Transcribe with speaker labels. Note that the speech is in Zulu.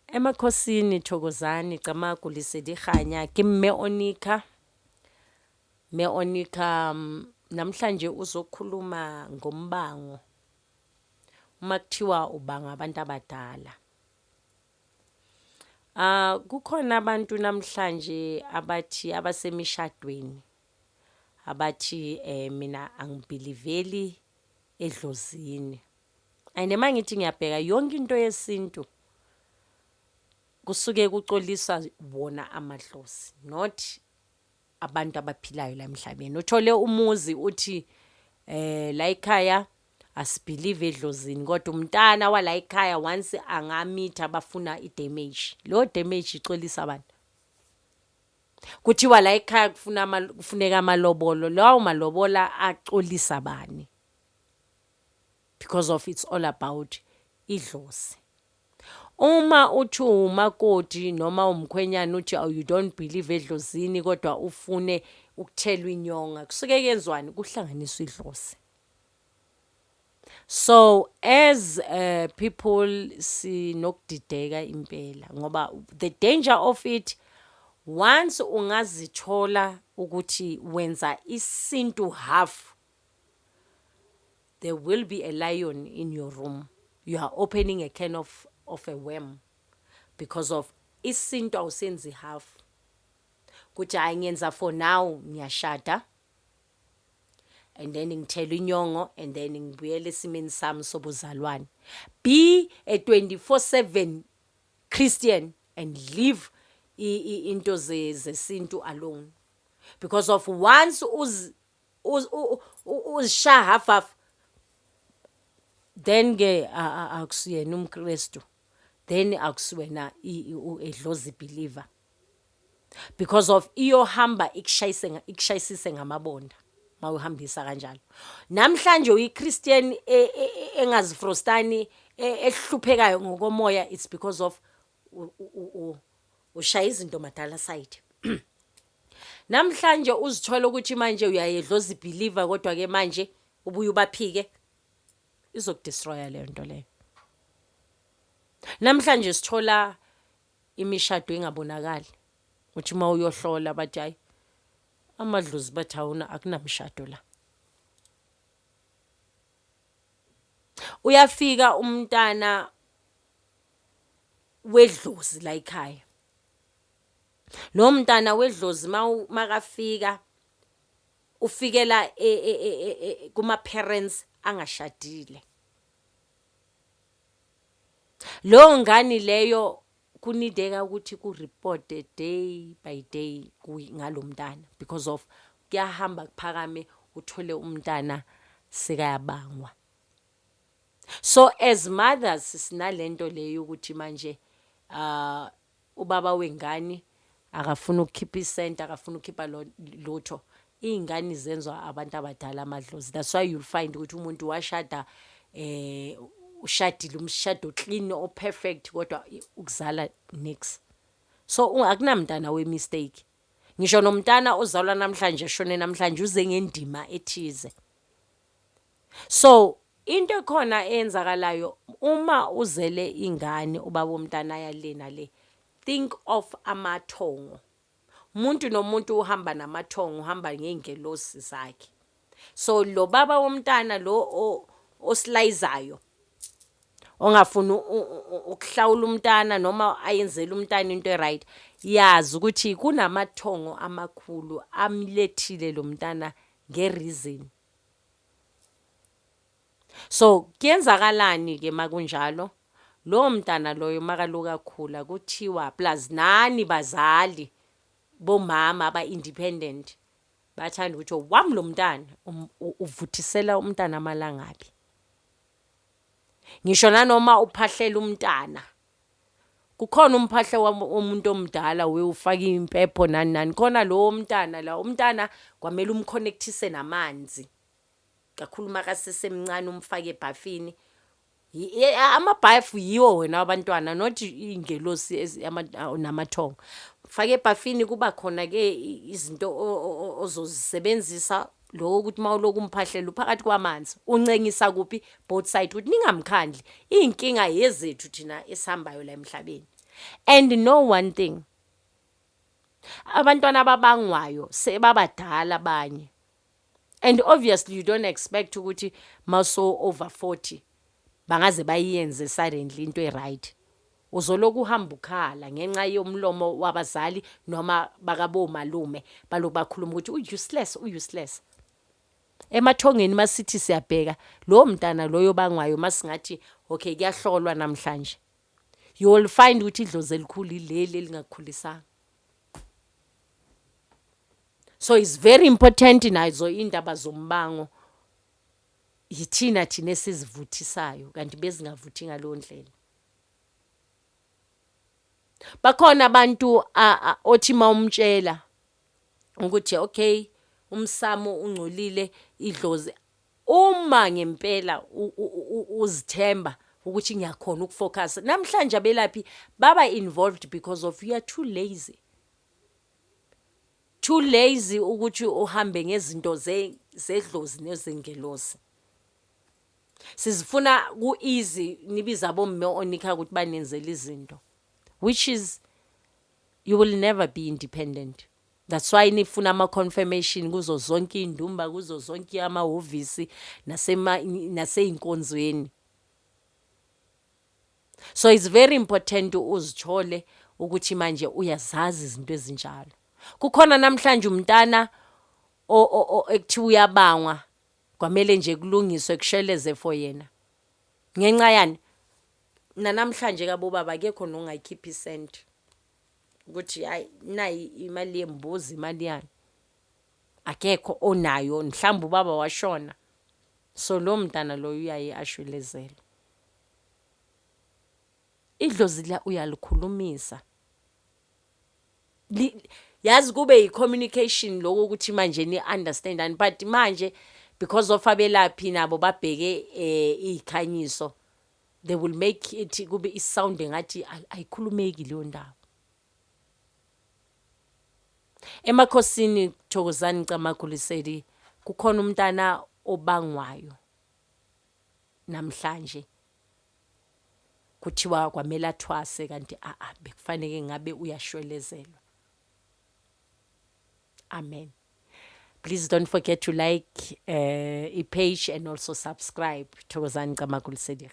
Speaker 1: Emakhosini, Thokozani, Camagu, Lesedi, Kganya, ke mme Onika. Mme Onika namhlanje uzokhuluma ngombango. Uma kuthiwa ubanga abantu abadala. Kukhona abantu namhlanje abathi abasemishadweni. Abathi mina angibeliveli edlozini. Ayinema ngithi ngiyabheka yonke into yesintu kusuke kucoliswa wona amadlozi, not abantu abaphilayo la emhlabeni. Uthole umuzi uthi la ekhaya asibelieve edlozini kodwa umntana wala ekhaya once angamitha bafuna idamage. Lo damage icolisa abantu. Kuthiwa la ekhaya kufuneka amalobolo. Lawo malobola acolisa bani? Because of it's all about idlozi. Uma uthi umakoti noma umkhwenyana uthi you don't believe edlozini kodwa ufune ukuthelwa inyonga, kusuke kenzwani? Kuhlanganiswa idlozi. So as people sinokudideka impela ngoba the danger of it, once ungazithola ukuthi wenza isintu half, there will be a lion in your room. You are opening a can of a worm because of isintu awusenzi half. Kuthi ayenza for now ngiyashada and then ngithelwa inyongo and then ngibuyele esimeni sami sobuzalwane. Be a 24/7 Christian and live into zesintu alone. Because of once uzisha half, then ke akusuyena umKristu, then akusuwena edlozi believer. Because of iyohamba ikshayisise ngamabonda mawuhambisa kanjalo. Namhlanje uyiChristian engazifrostani ehluphekayo ngokomoya, it's because of ushaya izinto madala side. Namhlanje uzithola ukuthi manje uyayedlozi believer kodwa ke manje ubuye ubaphike, izokudestroya leyo nto leyo. Namhlanje sithola imishado engabonakali. Uthi uma uyohlola bathi hayi amadlozi bathi awuna akunamshado la. Uyafika umntana wedlozi la ekhaya. Lo mntana wedlozi makafika ufikela kuma parents angashadile. Lo ngani leyo kunideka ukuthi ku report day by day ngalomntana because of kuyahamba kuphakame uthole umntana sekayabangwa. So as mothers sinalento leyo ukuthi manje ubaba wengane akafuna ukukhipha isenta, akafuna ukukhipha lotho. Izingane zenzwa abantu abadala amadlozi. That's why you'll find ukuthi umuntu washada ushadile umshado clean or perfect kodwa ukuzala next. So akunamntana we mistake. Ngisho nomntana ozalwa namhlanje shone namhlanje uze ngendima ethize. So into khona eyenzakalayo uma uzele ingane ubaba womntana yalena le, think of amathongo. Umuntu nomuntu uhamba namathongo, uhamba ngengelosi zakhe. So lo baba womntana lo osilayizayo ongafuna ukuhlawula umntana noma ayenzela umntana into eright, yazi ukuthi kunamathongo amakhulu amlethile lo mntana ngereason. So kuyenzakalani ke makunjalo? Lo mntana loyo makaluka kakhula kuthiwa plus nani bazali bomama aba independent bathanda ukuthi wami lo mntana uvuthisela umntana amalangabi. Ngisho nanoma uphahlela umntana, kukhona umphahle womuntu omdala ufaka impepho nani khona lo mntana la umntana kwamele umconnectise namanzi. Kakhulu makasesemncane umfake ebhafini. Amabhafu yiwo wena abantwana, not ingelosi namathongo. Fake ebhafini kuba khona ke izinto ozozisebenzisa lo ukuthi mawuloku umphahlela phakathi kwamanzi uncengisa kuphi both side ukuthi ningamkhandli. Inkinga yezethu thina esihambayo la emhlabeni. And know one thing, abantwana ababangwayo sebabadala abanye. And obviously you don't expect ukuthi maso over 40 bangaze bayenze suddenly into eright. Uzoloku uhamba ukhala ngenxa yomlomo wabazali noma bakabo malume baloku bakhuluma ukuthi useless. Emathongeni masithi siyabheka lo mntana loyo bangwayo masingathi okay kuyahlolwa namhlanje. You will find ukuthi idlozi elikhulu leli lingakhulisanga. So it's very important nazo indaba zombango yithina esizivuthisayo kanti bezingavuthi ngalo ndlela. Bakhona abantu othi mawumtshela ukuthi okay umsamo ungcolile idlozi uma ngempela uzithemba ukuthi ngiyakhona ukufocus. Namhlanje abelaphi baba involved because of you are too lazy. Too lazy ukuthi uhambe ngezinto zedlozi nezengelosi. Sizifuna ku easy nibiza bomme onika ukuthi banenzele izinto, which is you will never be independent. That's why nifuna ama confirmation kuzo zonke indumba kuzo zonke amahhovisi naseinkonzweni. So it's very important uzithole ukuthi manje uyazazi izinto ezinjalo. Kukhona namhlanje umntana ekuthiwa uyabangwa kwamele nje kulungiswe kusheleze for yena. Ngenxa yani namhlanje kabo baba akekho nongayikhipha isent ukuthi hayi nayi imali yembuzi imali yani. Akekho onayo mhlawumbe ubaba washona. So lo mntana lo uyaye ashwelezela. Idlozi la uyalikhulumisa. Yazi kube yi-communication lokho ukuthi manje ni-understandani, but manje because of abelaphi nabo babheke ikhanyiso, they will make it kube isound ngathi ayikhulumeki leyo ndaba. Emakhosini Thokozani Camagu Lesedi kukhona umntana obangwayo namhlanje kuthiwa kwamela thwase kanti bekufanele ngabe uyashwelezelwa. Amen. Please don't forget to like a page and also subscribe. Thokozani Camagu Lesedi.